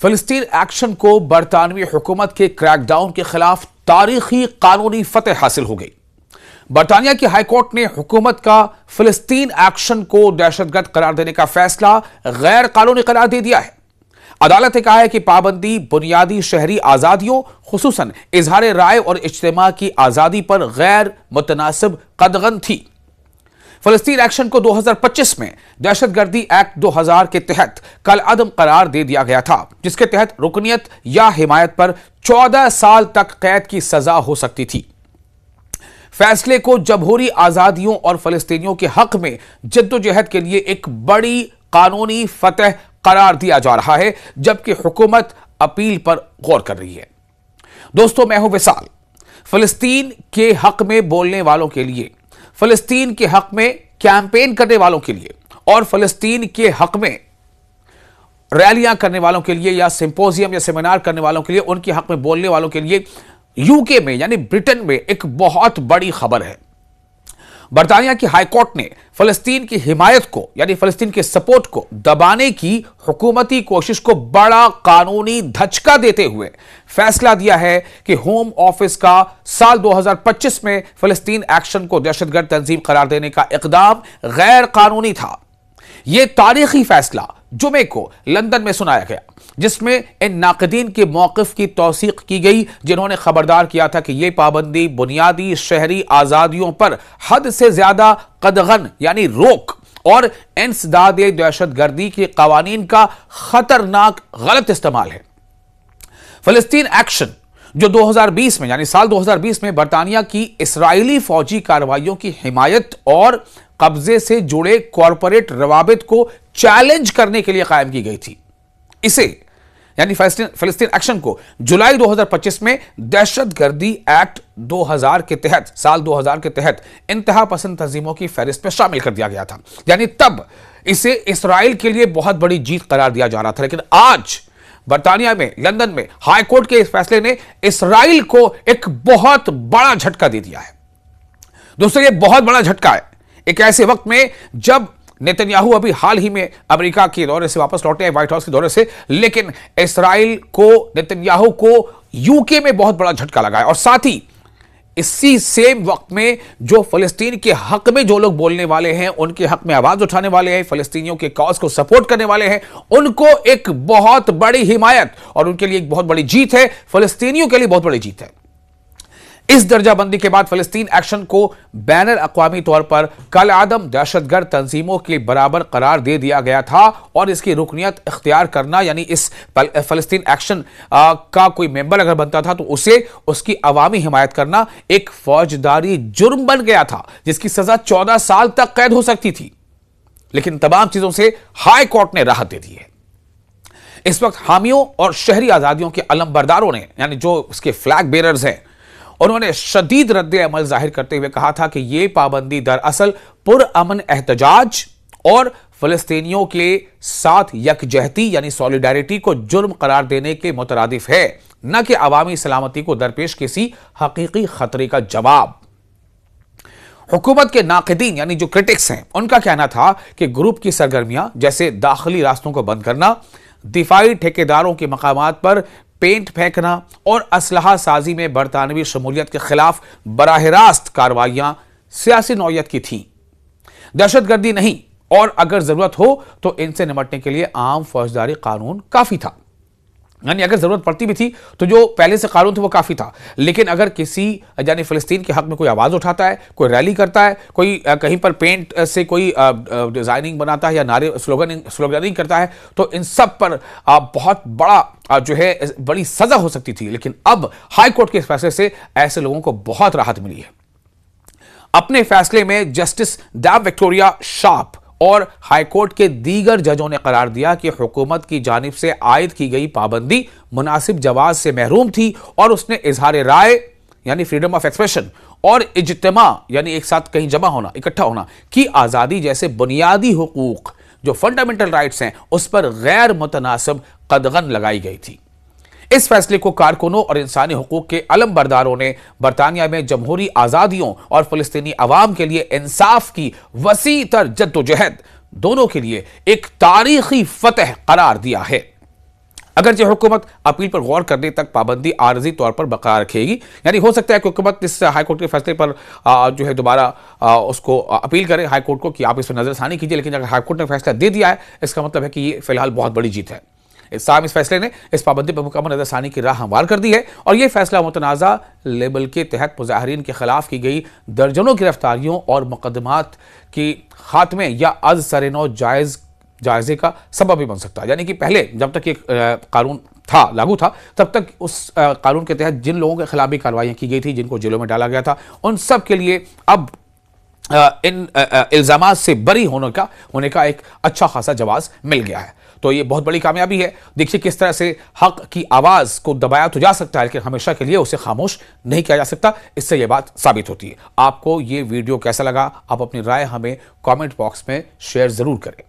फिलिस्तीन एक्शन को बरतानवी हुकूमत के क्रैकडाउन के खिलाफ तारीखी कानूनी फतेह हासिल हो गई। बरतानिया की हाईकोर्ट ने हुकूमत का फिलिस्तीन एक्शन को दहशतगर्द करार देने का फैसला गैर कानूनी करार दे दिया है। अदालत ने कहा है कि पाबंदी बुनियादी शहरी आजादियों खुसूसन इजहार राय और इज्तिमा की आजादी पर गैर मुतनासिब कदगन थी। फिलिस्तीन एक्शन को 2025 में दहशतगर्दी एक्ट 2000 के तहत कल अदम करार दे दिया गया था, जिसके तहत रुकनियत या हिमायत पर 14 साल तक कैद की सजा हो सकती थी। फैसले को जमहूरी आजादियों और फिलिस्तीनियों के हक में जद्दोजहद के लिए एक बड़ी कानूनी फतह करार दिया जा रहा है, जबकि हुकूमत अपील पर गौर कर रही है। दोस्तों, मैं हूं विशाल। फिलिस्तीन के हक में बोलने वालों के लिए, फिलिस्तीन के हक में कैंपेन करने वालों के लिए और फिलिस्तीन के हक में रैलियां करने वालों के लिए या सिंपोजियम या सेमिनार करने वालों के लिए, उनके हक में बोलने वालों के लिए यूके में यानी ब्रिटेन में एक बहुत बड़ी खबर है। बरतानिया की हाईकोर्ट ने फिलिस्तीन की हिमायत को यानी फिलिस्तीन के सपोर्ट को दबाने की हुकूमती कोशिश को बड़ा कानूनी धचका देते हुए फैसला दिया है कि होम ऑफिस का साल 2025 में फिलिस्तीन एक्शन को दहशतगर्द तंजीम करार देने का इकदाम गैर कानूनी था। यह तारीखी फैसला जुमे को लंदन में सुनाया गया, जिसमें इन नाक़दीन के मौक़िफ़ की तौसीक़ की गई, जिन्होंने खबरदार किया था कि यह पाबंदी बुनियादी शहरी आज़ादियों पर हद से ज़्यादा कदगन यानी रोक और इंसदाद दहशतगर्दी के क़वानीन का ख़तरनाक गलत इस्तेमाल है। फिलिस्तीन एक्शन जो 2020 में यानी साल 2020 में बरतानिया की इसराइली फौजी कार्रवाइयों की हिमायत और कब्जे से जुड़े कॉरपोरेट रवाबित को चैलेंज करने के लिए कायम की गई थी। इसे यानी फिलिस्तीन एक्शन को जुलाई 2025 में दहशतगर्दी एक्ट 2000 के तहत साल 2000 के तहत इंतहा पसंद तंजीमों की फहरिस्त में शामिल कर दिया गया था। यानी तब इसे इसराइल के लिए बहुत बड़ी जीत करार दिया जा रहा था। लेकिन आज बरतानिया में लंदन में हाई कोर्ट के इस फैसले ने इसराइल को एक बहुत बड़ा झटका दे दिया है। दोस्तों, यह बहुत बड़ा झटका है एक ऐसे वक्त में जब नेतन्याहू अभी हाल ही में अमेरिका के दौरे से वापस लौटे हैं, व्हाइट हाउस के दौरे से, लेकिन इसराइल को नेतन्याहू को यूके में बहुत बड़ा झटका लगा है। और साथ ही इसी सेम वक्त में जो फिलिस्तीन के हक में जो लोग बोलने वाले हैं, उनके हक में आवाज उठाने वाले हैं, फिलिस्तीनियों के कॉज को सपोर्ट करने वाले हैं, उनको एक बहुत बड़ी हिमायत और उनके लिए एक बहुत बड़ी जीत है, फिलिस्तीनियों के लिए बहुत बड़ी जीत है। इस दर्जाबंदी के बाद फिलिस्तीन एक्शन को बैनर अक़वामी तौर पर कल आदम दहशतगर्द तंजीमों के बराबर करार दे दिया गया था और इसकी रुकनियत इख्तियार करना यानी इस फिलिस्तीन एक्शन का कोई मेंबर अगर बनता था तो उसे उसकी अवामी हिमायत करना एक फौजदारी जुर्म बन गया था, जिसकी सजा 14 साल तक कैद हो सकती थी। लेकिन तमाम चीजों से हाई कोर्ट ने राहत दे दी है। इस वक्त हामियों और शहरी आजादियों के अलमबरदारों ने यानी जो उसके फ्लैग बेरर्स हैं, उन्होंने शदीद रद्द अमल जाहिर करते हुए कहा था कि यह पाबंदी दरअसल पुरअमन एहतजाज और फिलिस्तीनियों के साथ यकजहती यानी सॉलिडारिटी को जुर्म करार देने के मुतरादिफ है, न कि अवामी सलामती को दरपेश किसी हकीकी खतरे का जवाब। हुकूमत के नाक़दीन यानी जो क्रिटिक्स हैं, उनका कहना था कि ग्रुप की सरगर्मियां जैसे दाखिली रास्तों को बंद करना, दिफाई ठेकेदारों के मकामात पर पेंट फेंकना और असलहा साजी में बरतानवी शमूलियत के खिलाफ बराह रास्त कार्रवाइयां सियासी नौयत की थीं, दहशतगर्दी नहीं, और अगर जरूरत हो तो इनसे निपटने के लिए आम फौजदारी कानून काफी था। यानी अगर जरूरत पड़ती भी थी तो जो पहले से कानून थे वो काफी था। लेकिन अगर किसी यानी फिलिस्तीन के हक में कोई आवाज उठाता है, कोई रैली करता है, कोई कहीं पर पेंट से कोई डिजाइनिंग बनाता है या नारे स्लोगनिंग करता है, तो इन सब पर बहुत बड़ा जो है बड़ी सजा हो सकती थी। लेकिन अब हाई कोर्ट के इस फैसले से ऐसे लोगों को बहुत राहत मिली है। अपने फैसले में जस्टिस डैब विक्टोरिया शार्प और हाईकोर्ट के दीगर जजों ने करार दिया कि हुकूमत की जानिब से आयद की गई पाबंदी मुनासिब जवाज से महरूम थी और उसने इजहार राय यानी फ्रीडम ऑफ एक्सप्रेशन और इज्तिमा यानी एक साथ कहीं जमा होना, इकट्ठा होना की आज़ादी जैसे बुनियादी हुकूक जो फंडामेंटल राइट्स हैं, उस पर गैर मुतनासिब कदगन लगाई गई थी। इस फैसले को कारकुनों और इंसानी हुकूक के अलमबरदारों ने बरतानिया में जमहूरी आज़ादियों और फिलिस्तीनी अवाम के लिए इंसाफ की वसी तर जद्दोजहद दोनों के लिए एक तारीखी फतह करार दिया है। अगरचे हुकूमत अपील पर गौर करने तक पाबंदी आरजी तौर पर बरकरार रखेगी, यानी हो सकता है कि हुकूमत इस हाईकोर्ट के फैसले पर जो है दोबारा उसको अपील करे हाईकोर्ट को कि आप इस पर नजरसानी कीजिए, लेकिन अगर हाईकोर्ट ने फैसला दे दिया है इसका मतलब है कि ये फिलहाल बहुत बड़ी जीत है। इस फैसले ने इस पाबंदी पर मुकम्मल नजरसानी की राह हमवार कर दी है और यह फैसला मुतनाज़ा लेबल के तहत मुजाहरीन के खिलाफ की गई दर्जनों गिरफ्तारियों और मुकदमात की खात्मे या अज सरेनो जायजे का सबब भी बन सकता है। यानी कि पहले जब तक ये कानून लागू था तब तक उस कानून के तहत जिन लोगों के खिलाफ भी कार्रवाइयाँ की गई थी, जिनको जेलों में डाला गया था, उन सब के लिए अब इन इल्जामात से बरी होने का एक अच्छा खासा जवाब मिल गया है। तो ये बहुत बड़ी कामयाबी है। देखिए किस तरह से हक की आवाज को दबाया तो जा सकता है, लेकिन हमेशा के लिए उसे खामोश नहीं किया जा सकता। इससे यह बात साबित होती है। आपको ये वीडियो कैसा लगा, आप अपनी राय हमें कमेंट बॉक्स में शेयर जरूर करें।